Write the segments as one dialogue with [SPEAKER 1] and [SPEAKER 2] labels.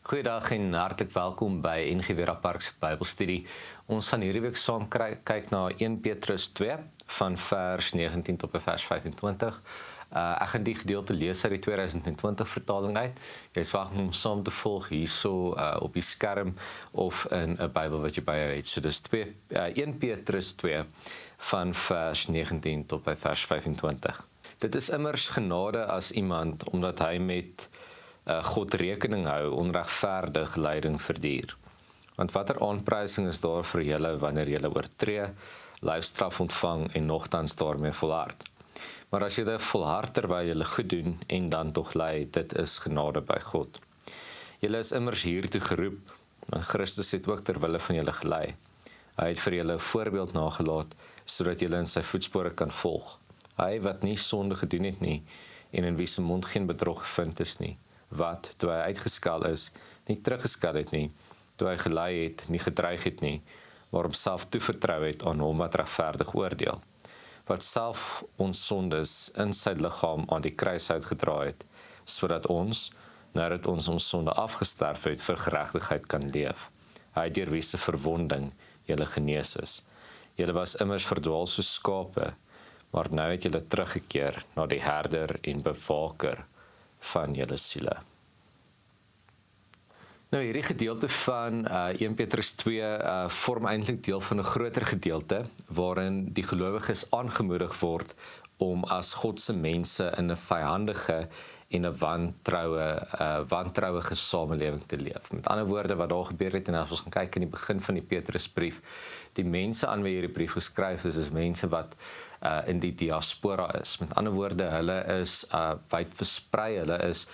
[SPEAKER 1] Goeiedag en hartlik welkom by NG Vera Park se Bybelstudie. Ons gaan hierdie week saam kyk na 1 Petrus 2 van vers 19 tot by vers 25. Ek gaan die gedeelte lees uit die 2020 vertaling uit. Jy is welkom om saam te volg hierso op die skerm of in 'n Bybel wat jy by jou het. So dis 1 Petrus 2 van vers 19 tot by vers 25. Dit is immers genade as iemand omdat hy met God rekening hou, onregverdig lyding verduur. Want watter aanprysing is daar vir julle wanneer julle oortree, lyfstraf ontvang en nogtans daarmee volhard? Maar as julle volhard terwyl julle goed doen en dan tog ly, dit is genade by God. Julle is immers hiertoe geroep, want Christus het ook ter wille van julle gelei. Hy het vir julle 'n voorbeeld nagelaat, sodat julle in sy voetspore kan volg. Hy wat nie sonde gedoen het nie, en in wie se mond geen bedrog gevind is nie, wat, toe hy uitgeskal is, nie teruggeskat het nie, toe hy gelei het, nie gedreig het nie, maar homself toevertrou het aan hom wat regverdig oordeel, wat self ons sondes in sy liggaam aan die kruis uitgedra het, sodat ons, nadat ons sonde afgesterf het, vir geregtigheid kan leef. Hy deur wie se verwonding julle genees is. Julle was immers verdwaal soos skape, maar nou het julle teruggekeer na die herder en bewaker van julle siele. Nou hierdie gedeelte van 1 Petrus 2 vorm eintlik deel van 'n groter gedeelte waarin die gelowiges aangemoedig word om as God se mense in 'n vyhandige en 'n wantrouige samelewing te leef. Met ander woorde wat daar gebeur het, en as ons gaan kyk in die begin van die Petrusbrief, die mense aan wie hierdie brief geskryf is mense wat in die diaspora is. Met ander woorde, hulle is wyd versprei, hulle is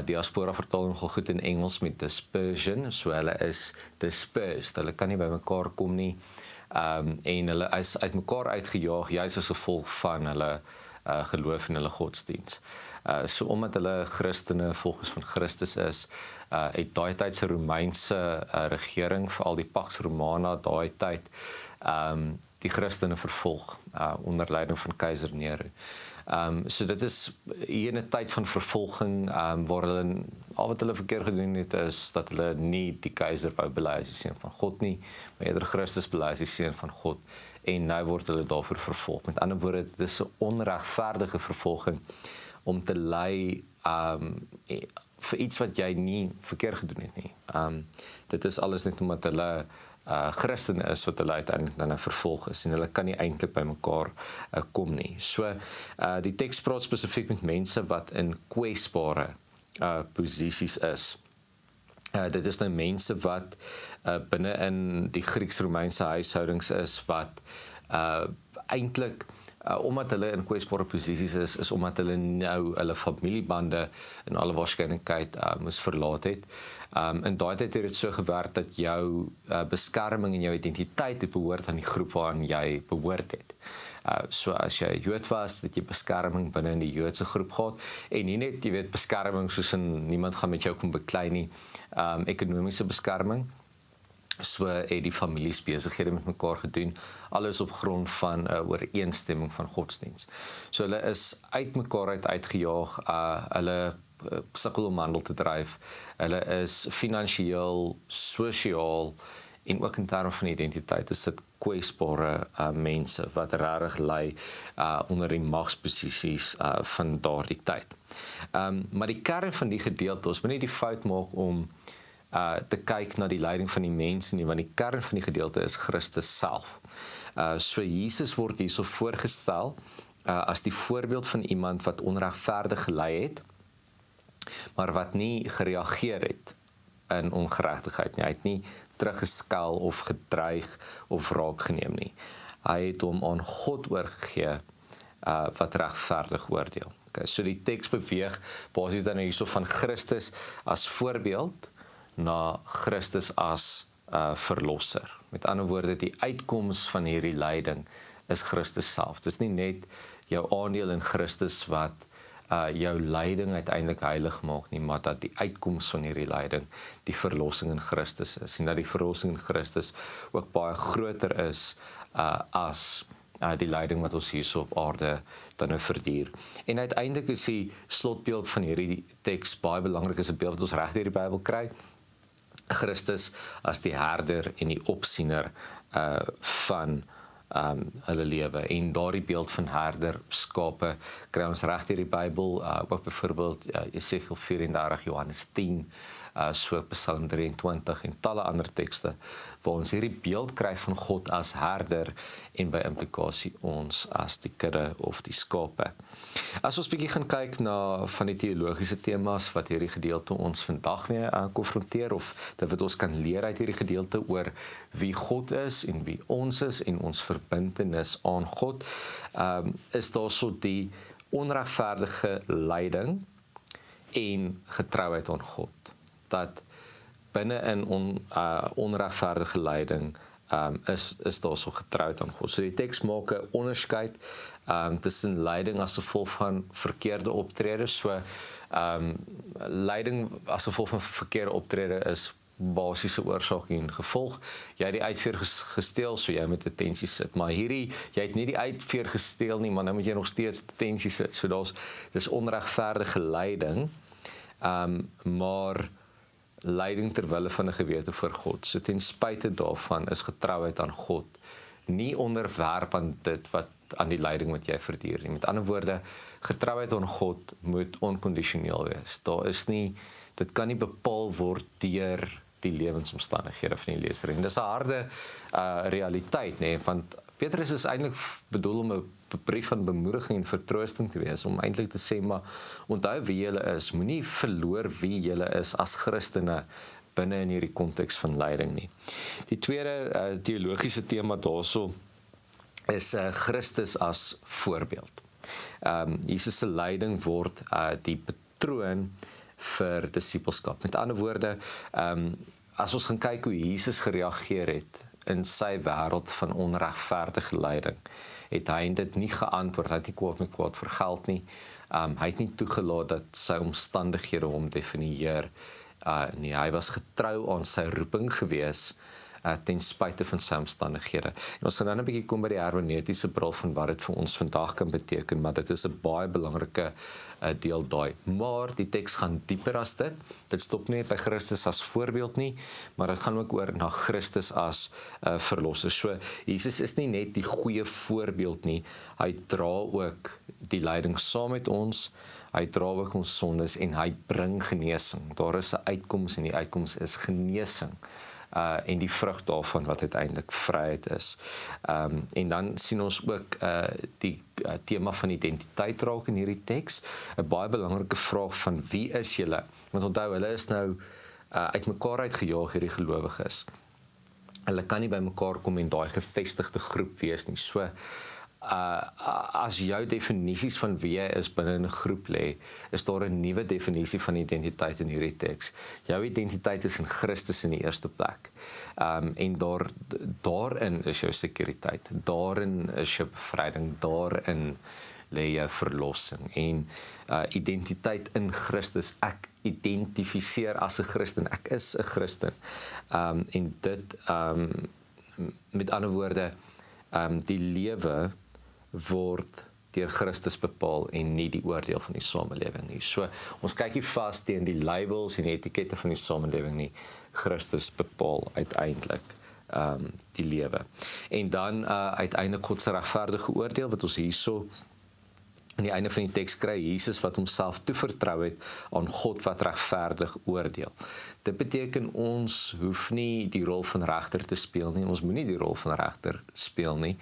[SPEAKER 1] diaspora vertaal nogal goed in Engels met dispersion, so hulle is dispersed, hulle kan nie by mekaar kom nie, en hulle is uit mekaar uitgejaag, juis as gevolg van hulle geloof en hulle godsdiens. So omdat hulle Christene, volgens van Christus is, het daai tyd se Romeinse regering, veral die Pax Romana daai tyd, die Christene vervolg, onder leiding van keiser Nero. So dit is hier 'n tyd van vervolging, waar hulle, al wat hulle verkeerd gedoen het, is dat hulle nie die keiser wou bely as die seun van God nie, maar eerder Christus bely as die seun van God, en nou word hulle daarvoor vervolg. Met ander woorde, dit is 'n onregverdige vervolging, om te ly vir iets wat jy nie verkeerd gedoen het nie. Dit is alles net omdat hulle Christene is wat hulle uiteindelik dan vervolg is, en hulle kan nie eintlik by mekaar kom nie. So, die teks praat spesifiek met mense wat in kwesbare posisies is. Dit is nou mense wat binne in die Grieks-Romeinse huishoudings is, wat eintlik omdat hulle in kwesbare posisies is omdat hulle nou hulle familiebande in alle waarskynlikheid moes verlaat het. In daai tyd het dit so gewerk dat jou beskerming en jou identiteit het behoort aan die groep waaraan jy behoort het. So as jy 'n Jood was, dat jy beskerming binne in die Joodse groep gehad, en nie net, jy weet, beskerming soos in niemand gaan met jou kom beklei nie, ekonomiese beskerming. So het die families besighede met mekaar gedoen, alles op grond van ooreenstemming van godsdiens. So hulle is uit mekaar uitgejaag, hulle sukkel om handel te dryf, hulle is finansiëel, sosiaal en ook in terme van identiteit is dit kwesbare mense wat regtig ly onder die magsposisies van daardie tyd. Maar die kern van die gedeelte, ons moet nie die fout maak om te kyk na die lyding van die mense nie, want die kern van die gedeelte is Christus self. So Jesus word hierso voorgestel as die voorbeeld van iemand wat onregverdig gelei het, maar wat nie gereageer het in ongeregtigheid nie. Hy het nie teruggeskel of gedreig of wraak geneem nie. Hy het hom aan God oorgegee wat regverdig oordeel. Okay, so die teks beweeg basies dan hierso van Christus as voorbeeld na Christus as verlosser. Met ander woorde, die uitkoms van hierdie lyding is Christus self. Dit is nie net jou aandeel in Christus wat jou lyding uiteindelik heilig maak nie, maar dat die uitkoms van hierdie lyding die verlossing in Christus is, en dat die verlossing in Christus ook baie groter is as die lyding wat ons hierso op aarde dan nou verduur. En uiteindelik is die slotbeeld van hierdie teks baie belangrik, is 'n beeld wat ons reg deur die Bybel kry, Christus as die herder en die opsiener van hulle lewe. En daardie beeld van herder, skape, kry ons reg deur die Bybel, ook byvoorbeeld Jesegiel 34, Johannes 10, so Psalm 23 en talle ander tekste, waar ons hierdie beeld kry van God as herder en by implikasie ons as die kudde of die skape. As ons bietjie gaan kyk na van die teologiese temas wat hierdie gedeelte ons vandag mee konfronteer, of dit wat ons kan leer uit hierdie gedeelte oor wie God is en wie ons is en ons verbintenis aan God, is daar so die onregverdige lyding en getrouheid aan God. Dat binne in onregverdige lyding is daar so getrouheid aan God. So die teks maak 'n onderskeid tussen lyding as gevolg van verkeerde optrede. So lyding as gevolg van verkeerde optrede is basiese oorsaak en gevolg. Jy het die uitveer gesteel, so jy moet detensie sit. Maar hierdie, jy het nie die uitveer gesteel nie, maar nou moet jy nog steeds detensie sit. So dis onregverdige lyding, maar lyding ter wille van 'n gewete voor God. So ten spyte daarvan is getrouheid aan God nie onderwerp aan dit wat aan die lyding wat jy verduur nie. Met ander woorde, getrouheid aan God moet onkondisioneel wees. Dit kan nie bepaal word deur die lewensomstandighede van die leser. En dis 'n harde realiteit, nê, want Petrus is eintlik bedoel om 'n brief van bemoediging en vertroosting te wees, om eintlik te sê, maar onthou wie julle is, moenie verloor wie julle is as Christene binne in hierdie konteks van lyding nie. Die tweede teologiese tema daarso is Christus as voorbeeld. Jesus se lyding word die patroon vir disippelskap. Met ander woorde, as ons gaan kyk hoe Jesus gereageer het in sy wêreld van onregverdige lyding, het hy dit nie geantwoord, hy het nie kwaad met kwaad vergeld nie, hy het nie toegelaat dat sy omstandighede hom definieer nie, hy was getrou aan sy roeping gewees, ten spyte van sy omstandighede. En ons gaan dan 'n bietjie kom by die hermeneutiese bril van wat dit vir ons vandag kan beteken, maar dit is 'n baie belangrike deel daai. Maar die teks gaan dieper as dit. Dit stop nie by Christus as voorbeeld nie, maar dit gaan ook oor na Christus as verlosser. So Jesus is nie net die goeie voorbeeld nie, hy dra ook die lyding saam met ons, hy dra ook ons sondes en hy bring genesing. Daar is 'n uitkoms en die uitkoms is genesing. En die vrug daarvan wat uiteindelik vryheid is. En dan sien ons ook die tema van identiteit raak in hierdie teks. 'n Baie belangrike vraag van wie is julle? Want onthou, hulle is nou uitmekaar uitgejaag, hierdie gelowiges. Hulle kan nie by mekaar kom en daai gevestigde groep wees nie. So as jou definisies van wie jy is binne 'n groep lê, is daar 'n nuwe definisie van identiteit in hierdie teks. Jou identiteit is in Christus in die eerste plek. En daarin is jou sekuriteit, daarin is jou bevryding, daarin lê jou verlossing. En identiteit in Christus, ek identifiseer as 'n Christen, ek is 'n Christen. En dit, met ander woorde, die lewe word deur Christus bepaal en nie die oordeel van die samelewing nie. So, ons kyk nie vas teen die labels en die etikette van die samelewing nie. Christus bepaal uiteindelik die lewe. En dan uiteindelik God se regverdige oordeel wat ons hierso aan die einde van die teks kry, Jesus wat homself toevertrou het aan God wat regverdig oordeel. Dit beteken ons hoef nie die rol van regter te speel nie, ons moenie die rol van regter speel nie,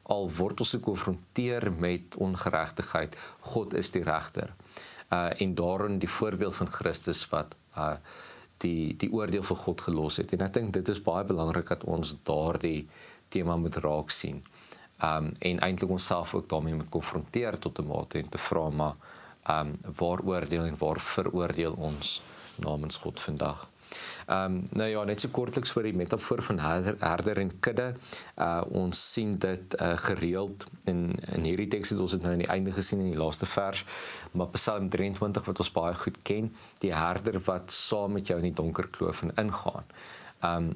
[SPEAKER 1] al word ons gekonfronteer met ongeregtigheid, God is die regter. En daarin die voorbeeld van Christus wat die oordeel vir God gelos het. En ek dink dit is baie belangrik dat ons daardie tema moet raak sien. En eintlik onsself ook daarmee moet konfronteer tot 'n mate en te vra, maar waar oordeel en waar veroordeel ons namens God vandag? Nou ja, net so kortliks oor die metafoor van herder en kudde. Ons sien dit gereeld in hierdie teks het ons dit nou in die einde gesien in die laaste vers, maar Psalm 23 wat ons baie goed ken, die herder wat saam met jou in die donker kloof en ingaan.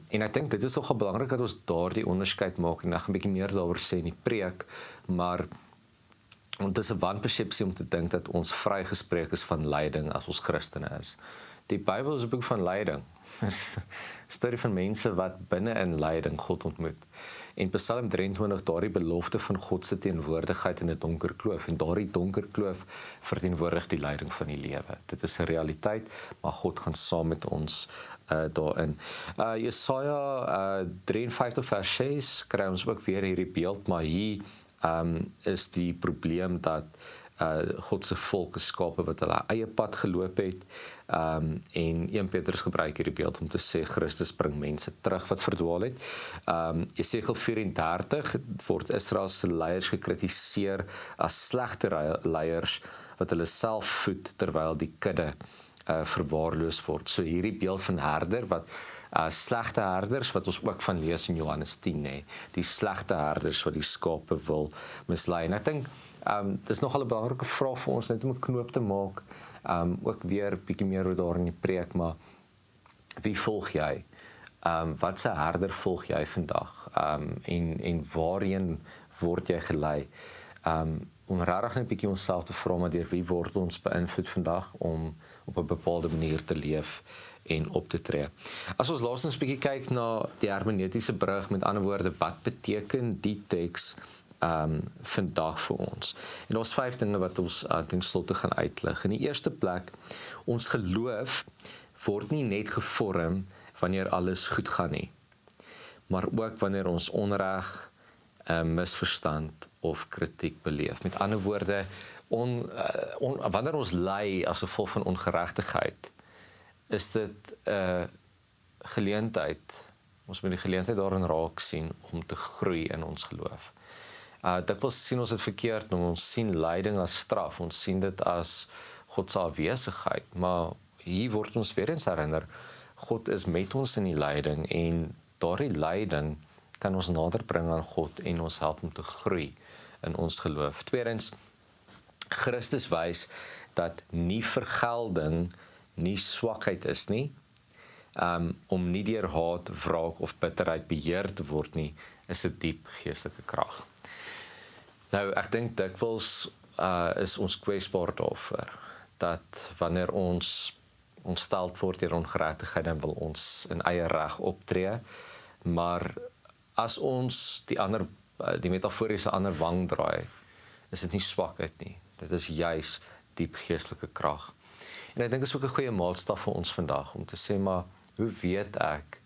[SPEAKER 1] En ek dink dit is nogal belangrik dat ons daardie onderskeid maak en ek gaan 'n bietjie meer daaroor sê in die preek, maar dit is 'n wanpersepsie om te dink dat ons vrygespreek is van lyding as ons Christene is. Die Bybel is 'n boek van lyding. Dis 'n storie van mense wat binne in lyding God ontmoet. En Psalm 23, daardie belofte van God se teenwoordigheid in 'n donker kloof, en daardie donker kloof verteenwoordig die lyding van die lewe. Dit is 'n realiteit, maar God gaan saam met ons daarin. Jesaja 53 vers 6 kry ons ook weer hierdie beeld, maar hier is die probleem dat God se volk geskape wat hulle eie pad geloop het, en 1 Petrus gebruik hierdie beeld om te sê Christus bring mense terug wat verdwaal het. Jesegiel 34 word Israel se leiers gekritiseer as slegte leiers wat hulle self voed terwyl die kudde verwaarloos word. So hierdie beeld van herder wat slegte herders wat ons ook van lees in Johannes 10, die slegte herders wat die skape wil mislei. En ek dink dis nogal 'n belangrike vraag vir ons net om 'n knoop te maak, ook weer bietjie meer oor daar in die preek, maar wie volg jy? Wat se herder volg jy vandag? En waarheen word jy gelei? Om regtig net 'n bietjie onsself te vra, maar deur wie word ons beïnvloed vandag om op 'n bepaalde manier te leef en op te tree. As ons laastens 'n bietjie kyk na die hermeneutiese brug, met ander woorde, wat beteken die teks vandag vir ons? En daar's 5 dinge wat ons ten slotte gaan uitlig. In die eerste plek, ons geloof word nie net gevorm wanneer alles goed gaan nie, maar ook wanneer ons onreg, misverstand of kritiek beleef. Met ander woorde, wanneer ons ly as gevolg van ongeregtigheid, is dit 'n geleentheid. Ons moet die geleentheid daarin raak sien om te groei in ons geloof. Dikwels sien ons dit verkeerd, ons sien lyding as straf, ons sien dit as God se afwesigheid, maar hier word ons weer eens herinner, God is met ons in die lyding, en daardie lyding kan ons nader bring aan God en ons help om te groei in ons geloof. Tweedens, Christus wys dat nie vergelding nie swakheid is nie, om nie deur haat, wraak of bitterheid beheer te word nie, is 'n diep geestelike krag. Nou, ek dink dikwels is ons kwesbaar daarvoor, dat wanneer ons ontstel word deur ongeregtigheid, dan wil ons in eie reg optree, maar as ons die metaforiese ander wang draai, is dit nie swakheid nie, dit is juis diep geestelike krag. En ek dink dit is ook 'n goeie maatstaf vir ons vandag, om te sê, maar hoe weet ek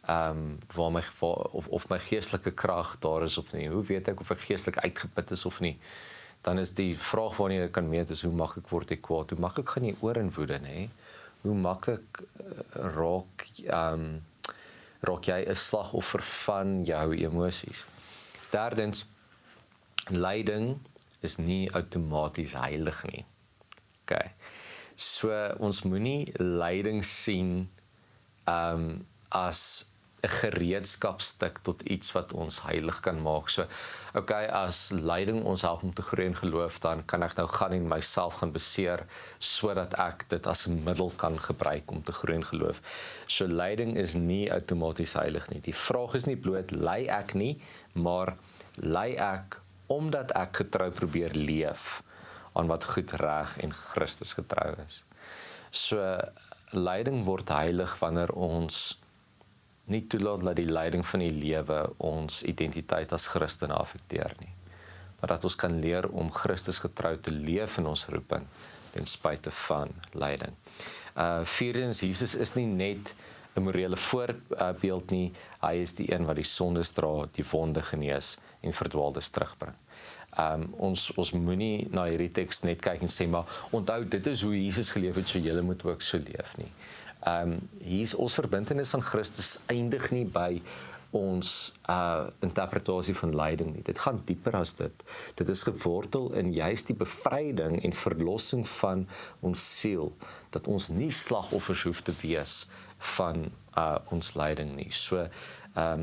[SPEAKER 1] of my geestelike krag daar is of nie? Hoe weet ek of ek geestelik uitgeput is of nie? Dan is die vraag waarna jy kan meet is, hoe maklik word ek kwaad? Hoe maklik gaan jy oor in woede, nê? Hoe maklik raak jy 'n slagoffer van jou emosies? Derdens, lyding is nie outomaties heilig nie. Okay. So ons moenie lyding sien as 'n gereedskapstuk tot iets wat ons heilig kan maak. So, okay, as lyding ons help om te groei in geloof, dan kan ek nou gaan en myself gaan beseer, sodat ek dit as 'n middel kan gebruik om te groei in geloof. So lyding is nie outomaties heilig nie. Die vraag is nie bloot, ly ek nie, maar ly ek omdat ek getrou probeer leef aan wat goed, reg en Christus getrou is. So lyding word heilig wanneer ons nie toelaat dat die lyding van die lewe ons identiteit as Christene affekteer nie, maar dat ons kan leer om Christus getrou te leef in ons roeping ten spyte van lyding. Vierdens, Jesus is nie net 'n morele voorbeeld nie, hy is die een wat die sondes dra, die wonde genees en verdwaaldes terugbring. Ons moenie na hierdie teks net kyk en sê, maar onthou, dit is hoe Jesus geleef het, so julle moet ook so leef nie. Ons verbintenis aan Christus eindig nie by ons interpretasie van lyding nie. Dit gaan dieper as dit. Dit is gewortel in juist die bevryding en verlossing van ons siel, dat ons nie slagoffers hoef te wees van ons lyding nie. So,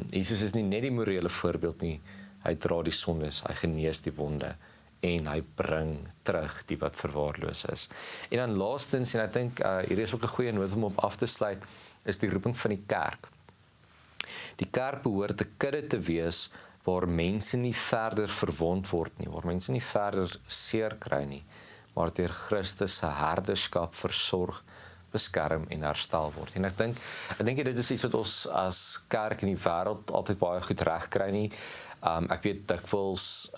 [SPEAKER 1] Jesus is nie net die morele voorbeeld nie, hy dra die sondes, hy genees die wonde, en hy bring terug die wat verwaarloos is. En dan laastens, en ek dink hierdie is ook 'n goeie noot om op af te sluit, is die roeping van die kerk. Die kerk behoort 'n kudde te wees waar mense nie verder verwond word nie, waar mense nie verder seer kry nie, maar deur Christus se herderskap versorg, beskerm en herstel word. En ek dink dit is iets wat ons as kerk in die wêreld altyd baie goed regkry nie. Ek weet dikwels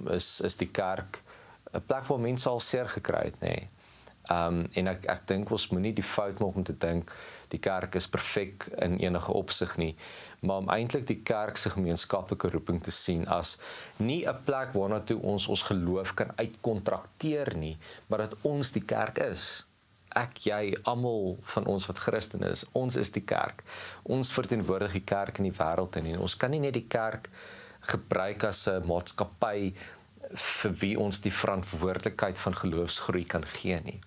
[SPEAKER 1] is die kerk 'n plek waar mense al seer gekry het, nê. En ek dink ons moenie die fout maak om te dink die kerk is perfek in enige opsig nie, maar om eintlik die kerk se gemeenskaplike roeping te sien as nie 'n plek waarna toe ons geloof kan uitkontrakteer nie, maar dat ons die kerk is. Ek, jy, almal van ons wat Christen is, ons is die kerk. Ons verteenwoordig die kerk in die wêreld en ons kan nie net die kerk gebruik as 'n maatskappy vir wie ons die verantwoordelikheid van geloofsgroei kan gee nie.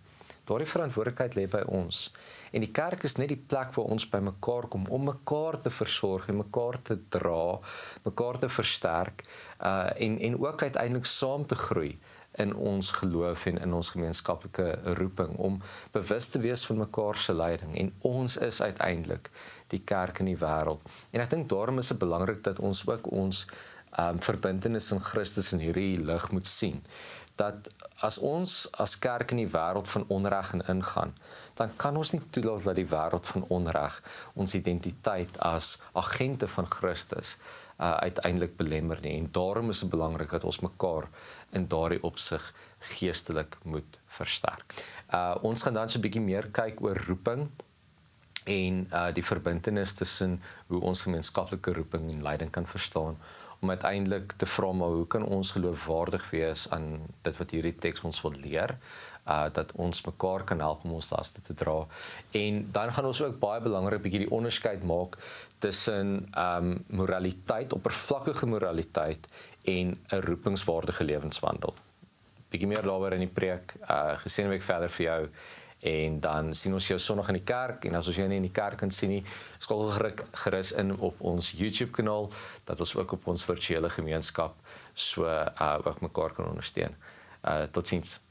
[SPEAKER 1] Daardie verantwoordelikheid lê by ons. En die kerk is net die plek waar ons by mekaar kom om mekaar te versorg en mekaar te dra, mekaar te versterk en ook uiteindelik saam te groei in ons geloof en in ons gemeenskaplike roeping om bewus te wees van mekaar se leiding. En ons is uiteindelik die kerk in die wêreld. En ek dink daarom is dit belangrik dat ons ook ons verbintenis in Christus in hierdie lig moet sien. Dat as ons as kerk in die wêreld van onreg ingaan, dan kan ons nie toelaat dat die wêreld van onreg ons identiteit as agente van Christus uiteindelik belemmer nie. En daarom is dit belangrik dat ons mekaar in daardie opsig geestelik moet versterk. Ons gaan dan so 'n bietjie meer kyk oor roeping en die verbintenis tussen hoe ons gemeenskaplike roeping en leiding kan verstaan, om uiteindelik te vra maar hoe kan ons geloofwaardig wees aan dit wat hierdie teks ons wil leer, dat ons mekaar kan help om ons laste te dra. En dan gaan ons ook baie belangrik bietjie die onderskeid maak tussen moraliteit, oppervlakkige moraliteit en 'n roepingswaardige lewenswandel. Bietjie meer daaroor in die preek, geseënde week verder vir jou. En dan sien ons jou Sondag in die kerk, en as ons jou nie in die kerk kan sien nie, skakel gerus in op ons YouTube kanaal, dat ons ook op ons virtuele gemeenskap so ook mekaar kan ondersteun. Totsiens.